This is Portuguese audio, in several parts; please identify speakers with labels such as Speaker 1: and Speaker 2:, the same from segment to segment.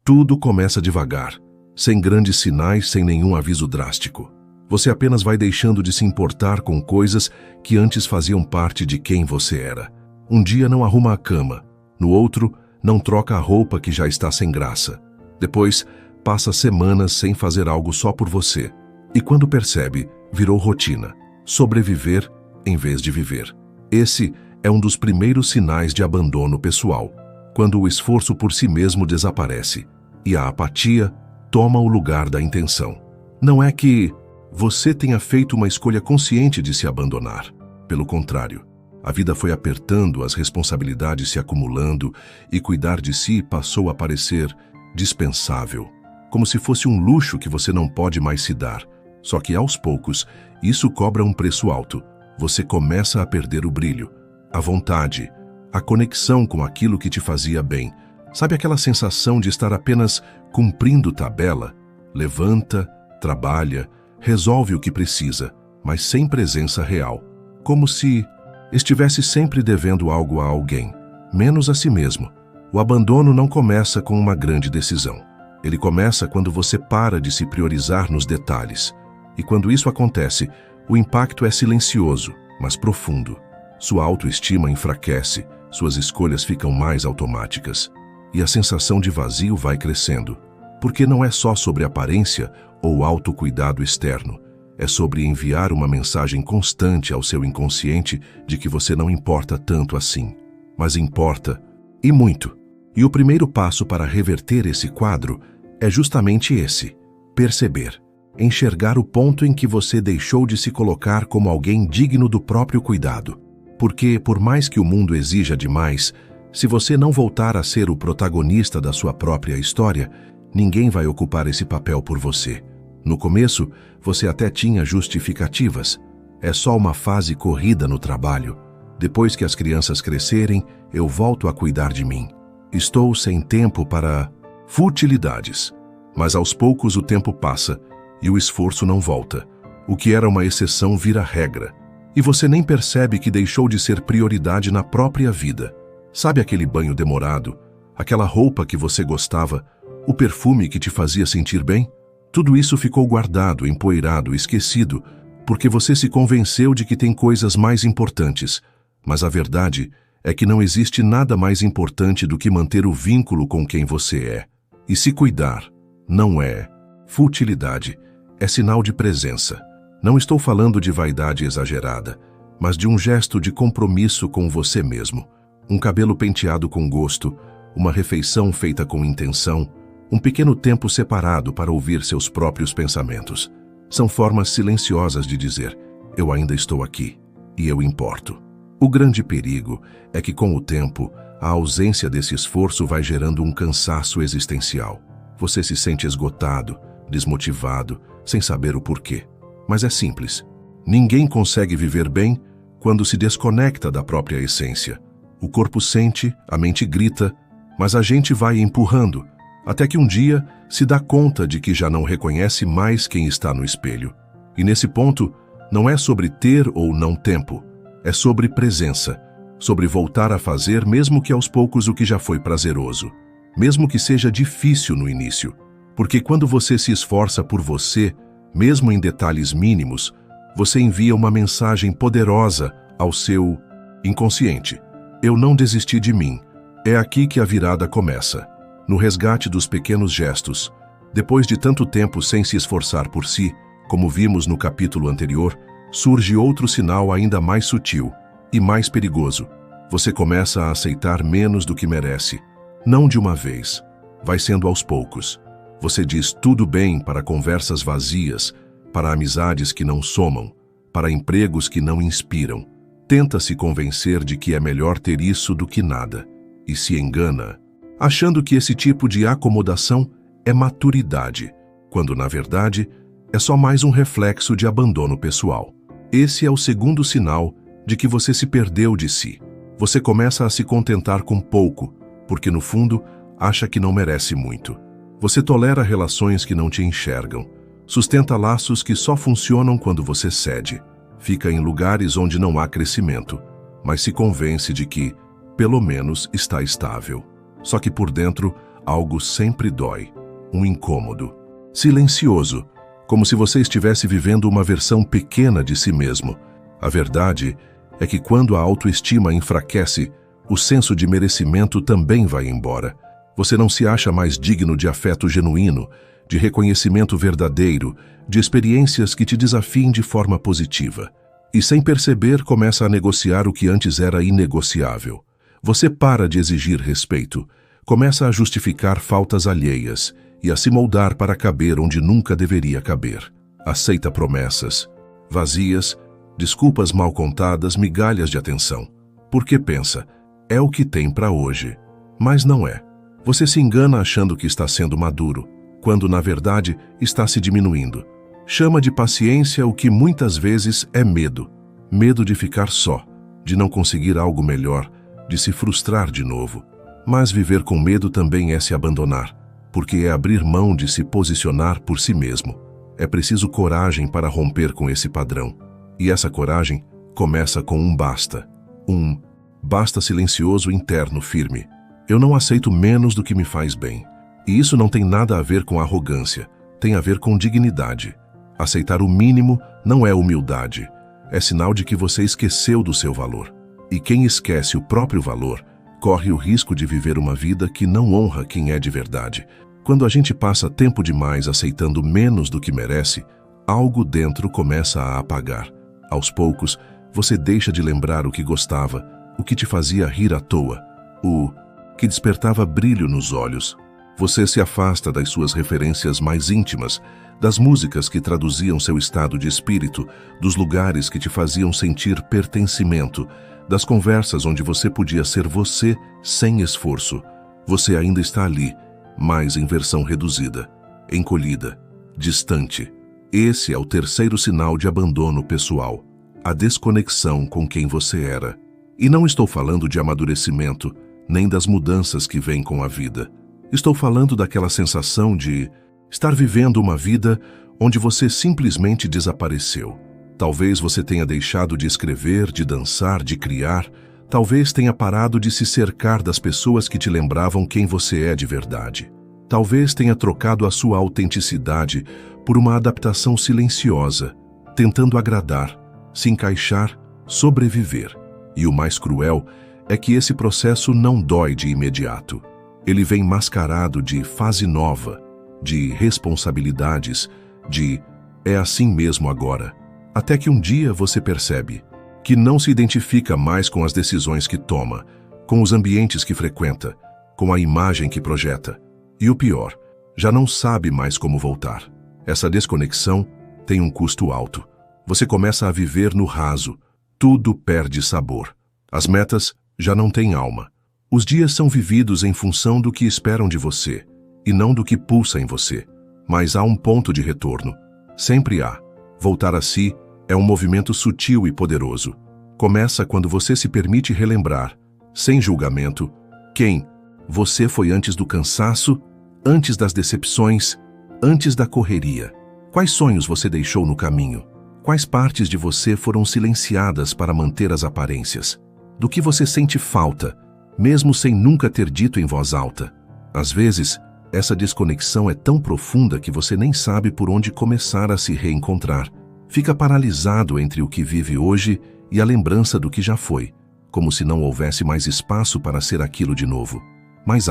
Speaker 1: Tudo começa devagar, sem grandes sinais, sem nenhum aviso drástico. Você apenas vai deixando de se importar com coisas que antes faziam parte de quem você era. Um dia não arruma a cama, no outro não troca a roupa que já está sem graça. Depois, passa semanas sem fazer algo só por você. E quando percebe, virou rotina. Sobreviver em vez de viver. Esse é um dos primeiros sinais de abandono pessoal, quando o esforço por si mesmo desaparece e a apatia toma o lugar da intenção. Não é que você tenha feito uma escolha consciente de se abandonar. Pelo contrário, a vida foi apertando, as responsabilidades se acumulando e cuidar de si passou a parecer dispensável, como se fosse um luxo que você não pode mais se dar. Só que aos poucos, isso cobra um preço alto. Você começa a perder o brilho, a vontade, a conexão com aquilo que te fazia bem. Sabe aquela sensação de estar apenas cumprindo tabela? Levanta, trabalha, resolve o que precisa, mas sem presença real. Como se estivesse sempre devendo algo a alguém, menos a si mesmo. O abandono não começa com uma grande decisão. Ele começa quando você para de se priorizar nos detalhes. E quando isso acontece, o impacto é silencioso, mas profundo. Sua autoestima enfraquece, suas escolhas ficam mais automáticas. E a sensação de vazio vai crescendo. Porque não é só sobre aparência ou autocuidado externo. É sobre enviar uma mensagem constante ao seu inconsciente de que você não importa tanto assim. Mas importa, e muito. E o primeiro passo para reverter esse quadro é justamente esse: perceber. Enxergar o ponto em que você deixou de se colocar como alguém digno do próprio cuidado. Porque, por mais que o mundo exija demais, se você não voltar a ser o protagonista da sua própria história, ninguém vai ocupar esse papel por você. No começo, você até tinha justificativas. É só uma fase corrida no trabalho. Depois que as crianças crescerem, eu volto a cuidar de mim. Estou sem tempo para futilidades. Mas aos poucos o tempo passa e o esforço não volta. O que era uma exceção vira regra. E você nem percebe que deixou de ser prioridade na própria vida. Sabe aquele banho demorado? Aquela roupa que você gostava? O perfume que te fazia sentir bem? Tudo isso ficou guardado, empoeirado, esquecido, porque você se convenceu de que tem coisas mais importantes. Mas a verdade é que não existe nada mais importante do que manter o vínculo com quem você é. E se cuidar não é futilidade, é sinal de presença. Não estou falando de vaidade exagerada, mas de um gesto de compromisso com você mesmo. Um cabelo penteado com gosto, uma refeição feita com intenção, um pequeno tempo separado para ouvir seus próprios pensamentos. São formas silenciosas de dizer: eu ainda estou aqui e eu importo. O grande perigo é que, com o tempo, a ausência desse esforço vai gerando um cansaço existencial. Você se sente esgotado, desmotivado, sem saber o porquê. Mas é simples. Ninguém consegue viver bem quando se desconecta da própria essência. O corpo sente, a mente grita, mas a gente vai empurrando, até que um dia se dá conta de que já não reconhece mais quem está no espelho. E nesse ponto, não é sobre ter ou não tempo, é sobre presença, sobre voltar a fazer mesmo que aos poucos o que já foi prazeroso, mesmo que seja difícil no início. Porque quando você se esforça por você, mesmo em detalhes mínimos, você envia uma mensagem poderosa ao seu inconsciente. Eu não desisti de mim. É aqui que a virada começa, no resgate dos pequenos gestos. Depois de tanto tempo sem se esforçar por si, como vimos no capítulo anterior, surge outro sinal ainda mais sutil e mais perigoso. Você começa a aceitar menos do que merece. Não de uma vez. Vai sendo aos poucos. Você diz tudo bem para conversas vazias, para amizades que não somam, para empregos que não inspiram. Tenta se convencer de que é melhor ter isso do que nada. E se engana, achando que esse tipo de acomodação é maturidade, quando, na verdade, é só mais um reflexo de abandono pessoal. Esse é o segundo sinal de que você se perdeu de si. Você começa a se contentar com pouco, porque, no fundo, acha que não merece muito. Você tolera relações que não te enxergam, sustenta laços que só funcionam quando você cede, fica em lugares onde não há crescimento, mas se convence de que, pelo menos, está estável. Só que por dentro, algo sempre dói. Um incômodo. Silencioso, como se você estivesse vivendo uma versão pequena de si mesmo. A verdade é que quando a autoestima enfraquece, o senso de merecimento também vai embora. Você não se acha mais digno de afeto genuíno, de reconhecimento verdadeiro, de experiências que te desafiem de forma positiva. E sem perceber, começa a negociar o que antes era inegociável. Você para de exigir respeito, começa a justificar faltas alheias e a se moldar para caber onde nunca deveria caber. Aceita promessas vazias, desculpas mal contadas, migalhas de atenção. Porque pensa, é o que tem para hoje. Mas não é. Você se engana achando que está sendo maduro, quando na verdade está se diminuindo. Chama de paciência o que muitas vezes é medo. Medo de ficar só, de não conseguir algo melhor, de se frustrar de novo. Mas viver com medo também é se abandonar, porque é abrir mão de se posicionar por si mesmo. É preciso coragem para romper com esse padrão. E essa coragem começa com um basta. Um basta silencioso interno firme. Eu não aceito menos do que me faz bem. E isso não tem nada a ver com arrogância, tem a ver com dignidade. Aceitar o mínimo não é humildade, é sinal de que você esqueceu do seu valor. E quem esquece o próprio valor, corre o risco de viver uma vida que não honra quem é de verdade. Quando a gente passa tempo demais aceitando menos do que merece, algo dentro começa a apagar. Aos poucos, você deixa de lembrar o que gostava, o que te fazia rir à toa, o que despertava brilho nos olhos. Você se afasta das suas referências mais íntimas, das músicas que traduziam seu estado de espírito, dos lugares que te faziam sentir pertencimento, das conversas onde você podia ser você sem esforço. Você ainda está ali, mas em versão reduzida, encolhida, distante. Esse é o terceiro sinal de abandono pessoal, a desconexão com quem você era. E não estou falando de amadurecimento, nem das mudanças que vêm com a vida. Estou falando daquela sensação de estar vivendo uma vida onde você simplesmente desapareceu. Talvez você tenha deixado de escrever, de dançar, de criar. Talvez tenha parado de se cercar das pessoas que te lembravam quem você é de verdade. Talvez tenha trocado a sua autenticidade por uma adaptação silenciosa, tentando agradar, se encaixar, sobreviver. E o mais cruel é que esse processo não dói de imediato. Ele vem mascarado de fase nova, de responsabilidades, de é assim mesmo agora. Até que um dia você percebe que não se identifica mais com as decisões que toma, com os ambientes que frequenta, com a imagem que projeta. E o pior, já não sabe mais como voltar. Essa desconexão tem um custo alto. Você começa a viver no raso. Tudo perde sabor. As metas já não têm alma. Os dias são vividos em função do que esperam de você, e não do que pulsa em você. Mas há um ponto de retorno. Sempre há. Voltar a si é um movimento sutil e poderoso. Começa quando você se permite relembrar, sem julgamento, quem você foi antes do cansaço, antes das decepções, antes da correria. Quais sonhos você deixou no caminho? Quais partes de você foram silenciadas para manter as aparências? Do que você sente falta, mesmo sem nunca ter dito em voz alta? Às vezes, essa desconexão é tão profunda que você nem sabe por onde começar a se reencontrar. Fica paralisado entre o que vive hoje e a lembrança do que já foi, como se não houvesse mais espaço para ser aquilo de novo. Mas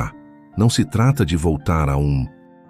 Speaker 1: não se trata de voltar a um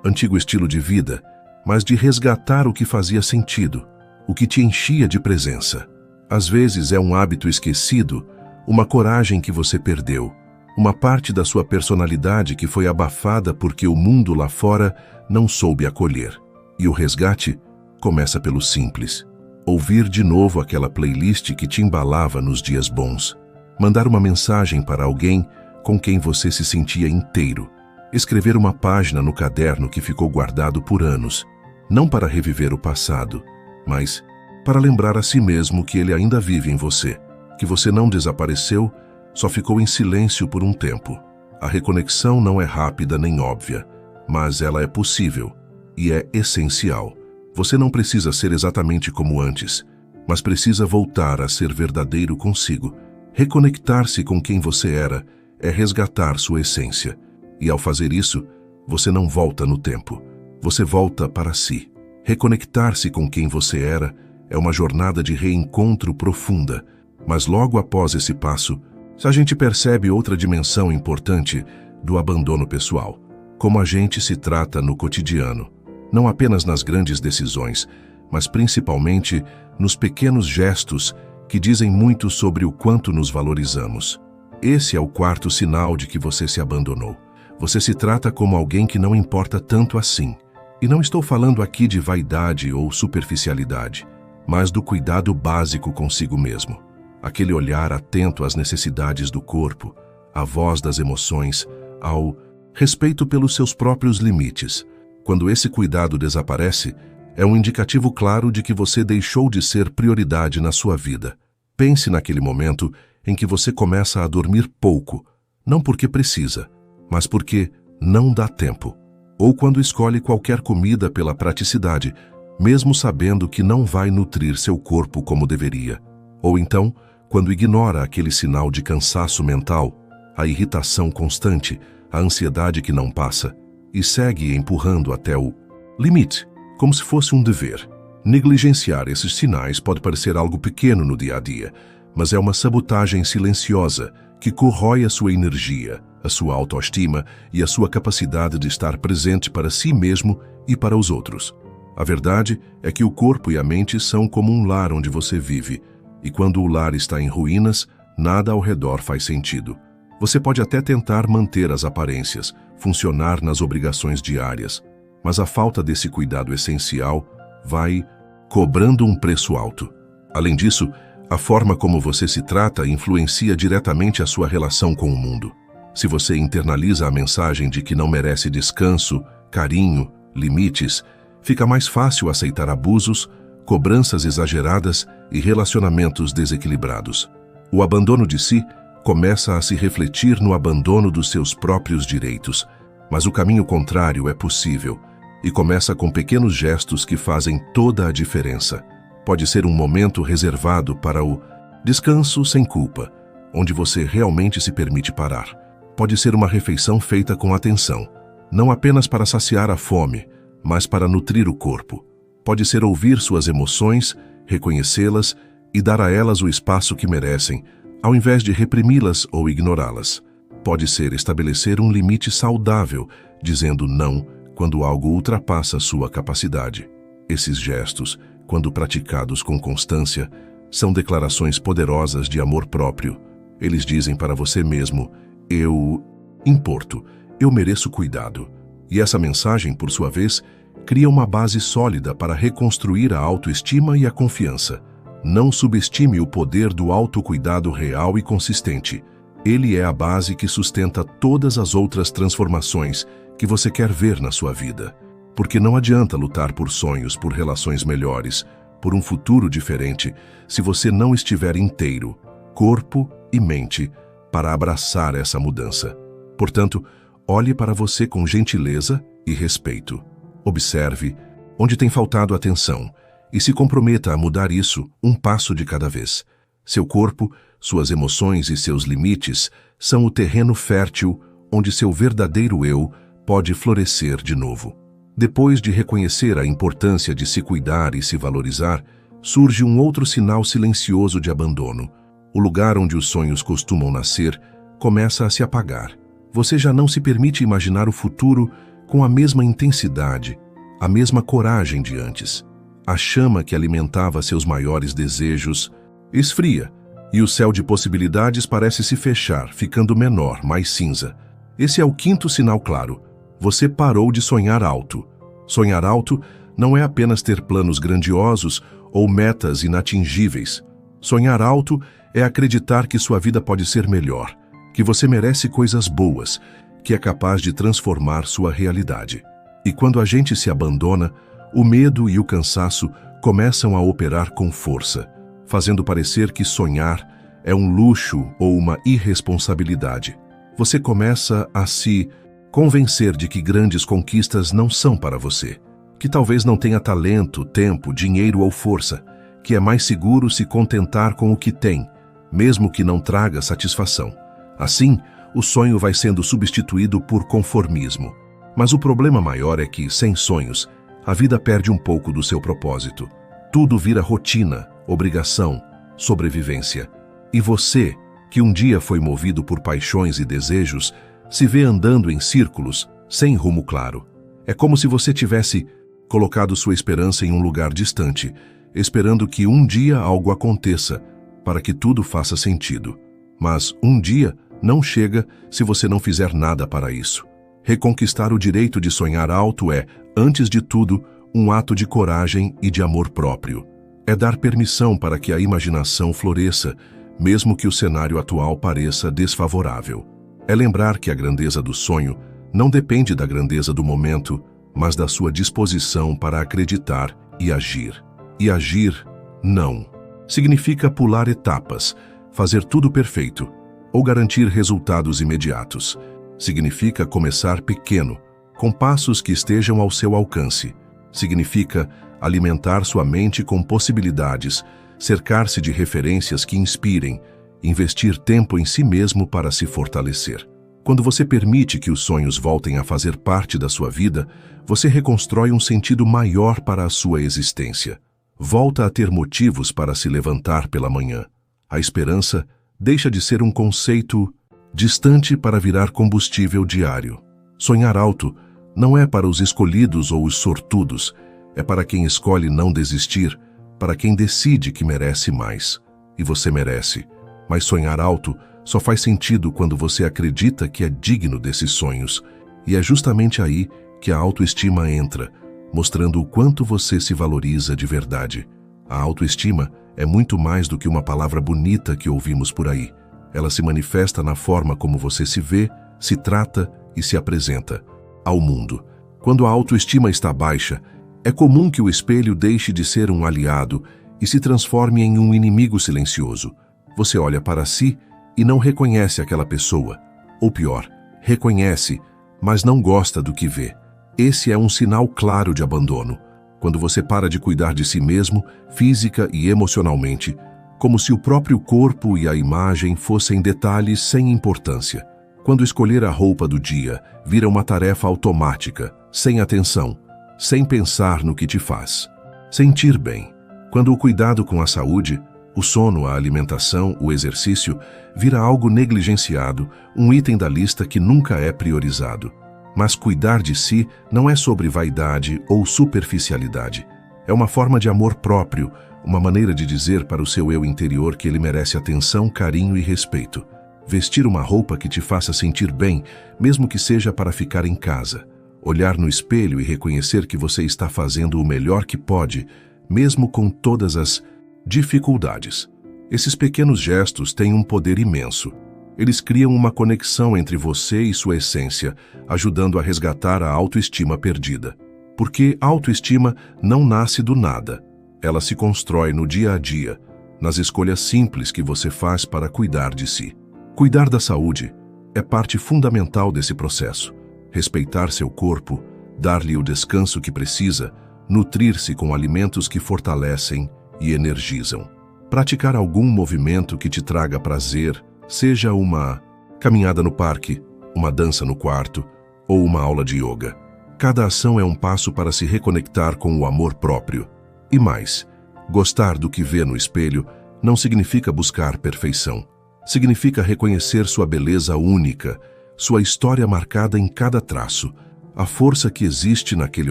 Speaker 1: antigo estilo de vida, mas de resgatar o que fazia sentido, o que te enchia de presença. Às vezes é um hábito esquecido, uma coragem que você perdeu, uma parte da sua personalidade que foi abafada porque o mundo lá fora não soube acolher. E o resgate começa pelo simples. Ouvir de novo aquela playlist que te embalava nos dias bons. Mandar uma mensagem para alguém com quem você se sentia inteiro. Escrever uma página no caderno que ficou guardado por anos. Não para reviver o passado, mas para lembrar a si mesmo que ele ainda vive em você, que você não desapareceu, só ficou em silêncio por um tempo. A reconexão não é rápida nem óbvia, mas ela é possível e é essencial. Você não precisa ser exatamente como antes, mas precisa voltar a ser verdadeiro consigo. Reconectar-se com quem você era é resgatar sua essência. E ao fazer isso, você não volta no tempo. Você volta para si. Reconectar-se com quem você era é uma jornada de reencontro profunda. Mas logo após esse passo, a gente percebe outra dimensão importante do abandono pessoal. Como a gente se trata no cotidiano. Não apenas nas grandes decisões, mas principalmente nos pequenos gestos que dizem muito sobre o quanto nos valorizamos. Esse é o quarto sinal de que você se abandonou. Você se trata como alguém que não importa tanto assim. E não estou falando aqui de vaidade ou superficialidade, mas do cuidado básico consigo mesmo. Aquele olhar atento às necessidades do corpo, à voz das emoções, ao respeito pelos seus próprios limites. Quando esse cuidado desaparece, é um indicativo claro de que você deixou de ser prioridade na sua vida. Pense naquele momento em que você começa a dormir pouco, não porque precisa, mas porque não dá tempo. Ou quando escolhe qualquer comida pela praticidade, mesmo sabendo que não vai nutrir seu corpo como deveria. Ou então, quando ignora aquele sinal de cansaço mental, a irritação constante, a ansiedade que não passa, e segue empurrando até o limite, como se fosse um dever. Negligenciar esses sinais pode parecer algo pequeno no dia a dia, mas é uma sabotagem silenciosa que corrói a sua energia, a sua autoestima e a sua capacidade de estar presente para si mesmo e para os outros. A verdade é que o corpo e a mente são como um lar onde você vive, e quando o lar está em ruínas, nada ao redor faz sentido. Você pode até tentar manter as aparências, funcionar nas obrigações diárias, mas a falta desse cuidado essencial vai cobrando um preço alto. Além disso, a forma como você se trata influencia diretamente a sua relação com o mundo. Se você internaliza a mensagem de que não merece descanso, carinho, limites, fica mais fácil aceitar abusos, cobranças exageradas e relacionamentos desequilibrados. O abandono de si começa a se refletir no abandono dos seus próprios direitos, mas o caminho contrário é possível e começa com pequenos gestos que fazem toda a diferença. Pode ser um momento reservado para o descanso sem culpa, onde você realmente se permite parar. Pode ser uma refeição feita com atenção, não apenas para saciar a fome, mas para nutrir o corpo. Pode ser ouvir suas emoções, reconhecê-las e dar a elas o espaço que merecem, ao invés de reprimi-las ou ignorá-las. Pode ser estabelecer um limite saudável, dizendo não quando algo ultrapassa sua capacidade. Esses gestos, quando praticados com constância, são declarações poderosas de amor próprio. Eles dizem para você mesmo: eu importo, eu mereço cuidado. E essa mensagem, por sua vez, cria uma base sólida para reconstruir a autoestima e a confiança. Não subestime o poder do autocuidado real e consistente. Ele é a base que sustenta todas as outras transformações que você quer ver na sua vida. Porque não adianta lutar por sonhos, por relações melhores, por um futuro diferente, se você não estiver inteiro, corpo e mente, para abraçar essa mudança. Portanto, olhe para você com gentileza e respeito. Observe onde tem faltado atenção e se comprometa a mudar isso um passo de cada vez. Seu corpo, suas emoções e seus limites são o terreno fértil onde seu verdadeiro eu pode florescer de novo. Depois de reconhecer a importância de se cuidar e se valorizar, surge um outro sinal silencioso de abandono. O lugar onde os sonhos costumam nascer começa a se apagar. Você já não se permite imaginar o futuro com a mesma intensidade, a mesma coragem de antes. A chama que alimentava seus maiores desejos esfria, e o céu de possibilidades parece se fechar, ficando menor, mais cinza. Esse é o quinto sinal claro. Você parou de sonhar alto. Sonhar alto não é apenas ter planos grandiosos ou metas inatingíveis. Sonhar alto é acreditar que sua vida pode ser melhor, que você merece coisas boas, que é capaz de transformar sua realidade. E quando a gente se abandona, o medo e o cansaço começam a operar com força, fazendo parecer que sonhar é um luxo ou uma irresponsabilidade. Você começa a se convencer de que grandes conquistas não são para você, que talvez não tenha talento, tempo, dinheiro ou força, que é mais seguro se contentar com o que tem, mesmo que não traga satisfação. Assim, o sonho vai sendo substituído por conformismo. Mas o problema maior é que, sem sonhos, a vida perde um pouco do seu propósito. Tudo vira rotina, obrigação, sobrevivência. E você, que um dia foi movido por paixões e desejos, se vê andando em círculos, sem rumo claro. É como se você tivesse colocado sua esperança em um lugar distante, esperando que um dia algo aconteça, para que tudo faça sentido. Mas um dia não chega se você não fizer nada para isso. Reconquistar o direito de sonhar alto é, antes de tudo, um ato de coragem e de amor próprio. É dar permissão para que a imaginação floresça, mesmo que o cenário atual pareça desfavorável. É lembrar que a grandeza do sonho não depende da grandeza do momento, mas da sua disposição para acreditar e agir. E agir, não. Significa pular etapas, fazer tudo perfeito, ou garantir resultados imediatos. Significa começar pequeno, com passos que estejam ao seu alcance. Significa alimentar sua mente com possibilidades, cercar-se de referências que inspirem, investir tempo em si mesmo para se fortalecer. Quando você permite que os sonhos voltem a fazer parte da sua vida, você reconstrói um sentido maior para a sua existência. Volta a ter motivos para se levantar pela manhã. A esperança deixa de ser um conceito distante para virar combustível diário. Sonhar alto não é para os escolhidos ou os sortudos, é para quem escolhe não desistir, para quem decide que merece mais. E você merece. Mas sonhar alto só faz sentido quando você acredita que é digno desses sonhos. E é justamente aí que a autoestima entra, mostrando o quanto você se valoriza de verdade. A autoestima é muito mais do que uma palavra bonita que ouvimos por aí. Ela se manifesta na forma como você se vê, se trata e se apresenta ao mundo. Quando a autoestima está baixa, é comum que o espelho deixe de ser um aliado e se transforme em um inimigo silencioso. Você olha para si e não reconhece aquela pessoa. Ou pior, reconhece, mas não gosta do que vê. Esse é um sinal claro de abandono. Quando você para de cuidar de si mesmo, física e emocionalmente, como se o próprio corpo e a imagem fossem detalhes sem importância. Quando escolher a roupa do dia vira uma tarefa automática, sem atenção, sem pensar no que te faz sentir bem. Quando o cuidado com a saúde, o sono, a alimentação, o exercício, vira algo negligenciado, um item da lista que nunca é priorizado. Mas cuidar de si não é sobre vaidade ou superficialidade. É uma forma de amor próprio, uma maneira de dizer para o seu eu interior que ele merece atenção, carinho e respeito. Vestir uma roupa que te faça sentir bem, mesmo que seja para ficar em casa. Olhar no espelho e reconhecer que você está fazendo o melhor que pode, mesmo com todas as dificuldades. Esses pequenos gestos têm um poder imenso. Eles criam uma conexão entre você e sua essência, ajudando a resgatar a autoestima perdida. Porque a autoestima não nasce do nada. Ela se constrói no dia a dia, nas escolhas simples que você faz para cuidar de si. Cuidar da saúde é parte fundamental desse processo. Respeitar seu corpo, dar-lhe o descanso que precisa, nutrir-se com alimentos que fortalecem e energizam. Praticar algum movimento que te traga prazer, seja uma caminhada no parque, uma dança no quarto ou uma aula de yoga. Cada ação é um passo para se reconectar com o amor próprio. E mais, gostar do que vê no espelho não significa buscar perfeição. Significa reconhecer sua beleza única, sua história marcada em cada traço, a força que existe naquele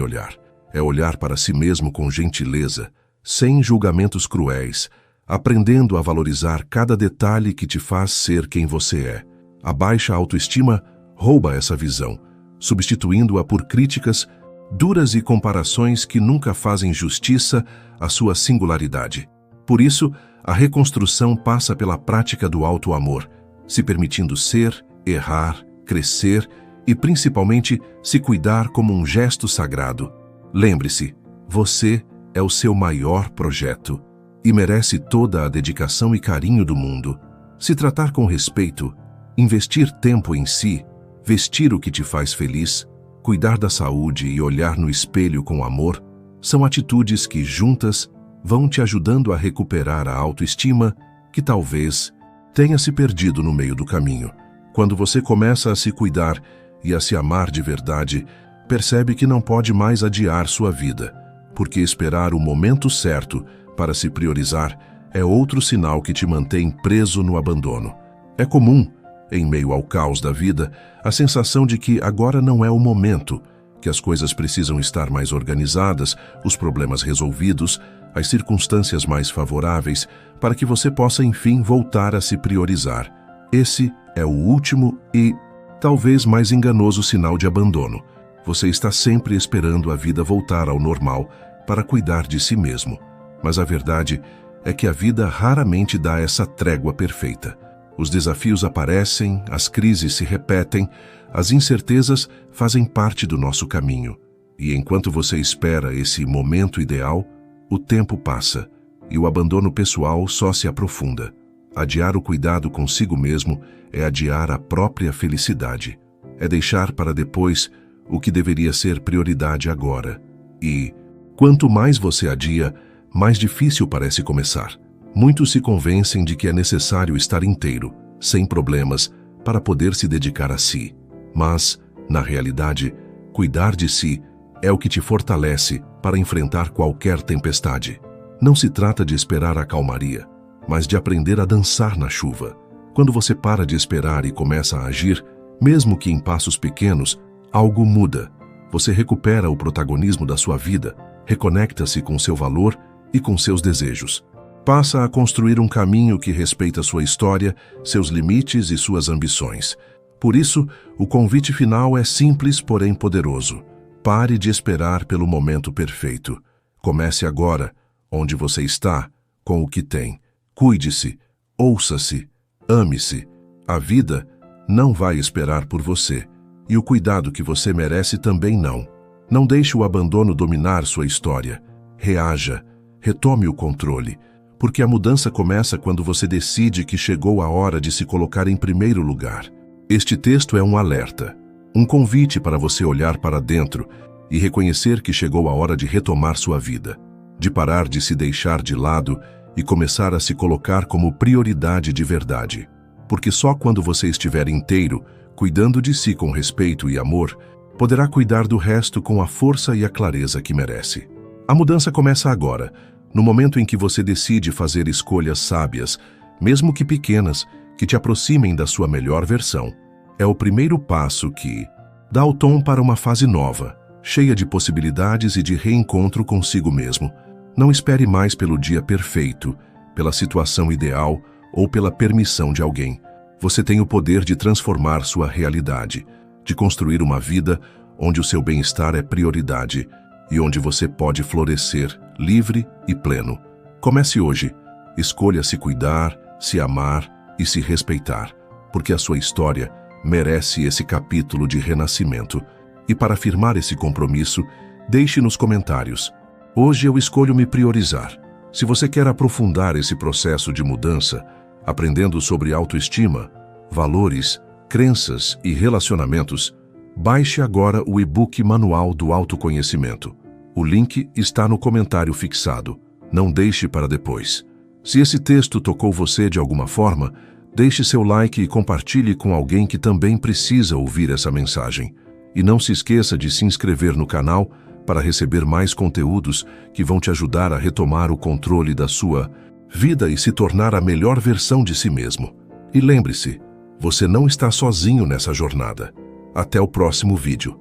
Speaker 1: olhar. É olhar para si mesmo com gentileza, sem julgamentos cruéis, aprendendo a valorizar cada detalhe que te faz ser quem você é. A baixa autoestima rouba essa visão, substituindo-a por críticas duras e comparações que nunca fazem justiça à sua singularidade. Por isso, a reconstrução passa pela prática do auto-amor, se permitindo ser, errar, crescer e, principalmente, se cuidar como um gesto sagrado. Lembre-se, você é o seu maior projeto e merece toda a dedicação e carinho do mundo. Se tratar com respeito, investir tempo em si, vestir o que te faz feliz, cuidar da saúde e olhar no espelho com amor, são atitudes que, juntas, vão te ajudando a recuperar a autoestima que talvez tenha se perdido no meio do caminho. Quando você começa a se cuidar e a se amar de verdade, percebe que não pode mais adiar sua vida, porque esperar o momento certo para se priorizar é outro sinal que te mantém preso no abandono. É comum, em meio ao caos da vida, a sensação de que agora não é o momento, que as coisas precisam estar mais organizadas, os problemas resolvidos, as circunstâncias mais favoráveis, para que você possa enfim voltar a se priorizar. Esse é o último e, talvez mais enganoso sinal de abandono. Você está sempre esperando a vida voltar ao normal para cuidar de si mesmo. Mas a verdade é que a vida raramente dá essa trégua perfeita. Os desafios aparecem, as crises se repetem, as incertezas fazem parte do nosso caminho. E enquanto você espera esse momento ideal, o tempo passa e o abandono pessoal só se aprofunda. Adiar o cuidado consigo mesmo é adiar a própria felicidade. É deixar para depois o que deveria ser prioridade agora. E, quanto mais você adia, mais difícil parece começar. Muitos se convencem de que é necessário estar inteiro, sem problemas, para poder se dedicar a si. Mas, na realidade, cuidar de si é o que te fortalece para enfrentar qualquer tempestade. Não se trata de esperar a calmaria, mas de aprender a dançar na chuva. Quando você para de esperar e começa a agir, mesmo que em passos pequenos, algo muda. Você recupera o protagonismo da sua vida, reconecta-se com seu valor e com seus desejos. Passa a construir um caminho que respeita sua história, seus limites e suas ambições. Por isso, o convite final é simples, porém poderoso. Pare de esperar pelo momento perfeito. Comece agora, onde você está, com o que tem. Cuide-se, ouça-se, ame-se. A vida não vai esperar por você, e o cuidado que você merece também não. Não deixe o abandono dominar sua história. Reaja, retome o controle, porque a mudança começa quando você decide que chegou a hora de se colocar em primeiro lugar. Este texto é um alerta, um convite para você olhar para dentro e reconhecer que chegou a hora de retomar sua vida, de parar de se deixar de lado e começar a se colocar como prioridade de verdade. Porque só quando você estiver inteiro, cuidando de si com respeito e amor, poderá cuidar do resto com a força e a clareza que merece. A mudança começa agora, no momento em que você decide fazer escolhas sábias, mesmo que pequenas, que te aproximem da sua melhor versão. É o primeiro passo que dá o tom para uma fase nova, cheia de possibilidades e de reencontro consigo mesmo. Não espere mais pelo dia perfeito, pela situação ideal ou pela permissão de alguém. Você tem o poder de transformar sua realidade, de construir uma vida onde o seu bem-estar é prioridade e onde você pode florescer livre e pleno. Comece hoje. Escolha se cuidar, se amar e se respeitar, porque a sua história merece esse capítulo de renascimento. E para afirmar esse compromisso, deixe nos comentários: hoje eu escolho me priorizar. Se você quer aprofundar esse processo de mudança, aprendendo sobre autoestima, valores, crenças e relacionamentos, baixe agora o e-book Manual do Autoconhecimento. O link está no comentário fixado. Não deixe para depois. Se esse texto tocou você de alguma forma, deixe seu like e compartilhe com alguém que também precisa ouvir essa mensagem. E não se esqueça de se inscrever no canal para receber mais conteúdos que vão te ajudar a retomar o controle da sua vida e se tornar a melhor versão de si mesmo. E lembre-se, você não está sozinho nessa jornada. Até o próximo vídeo.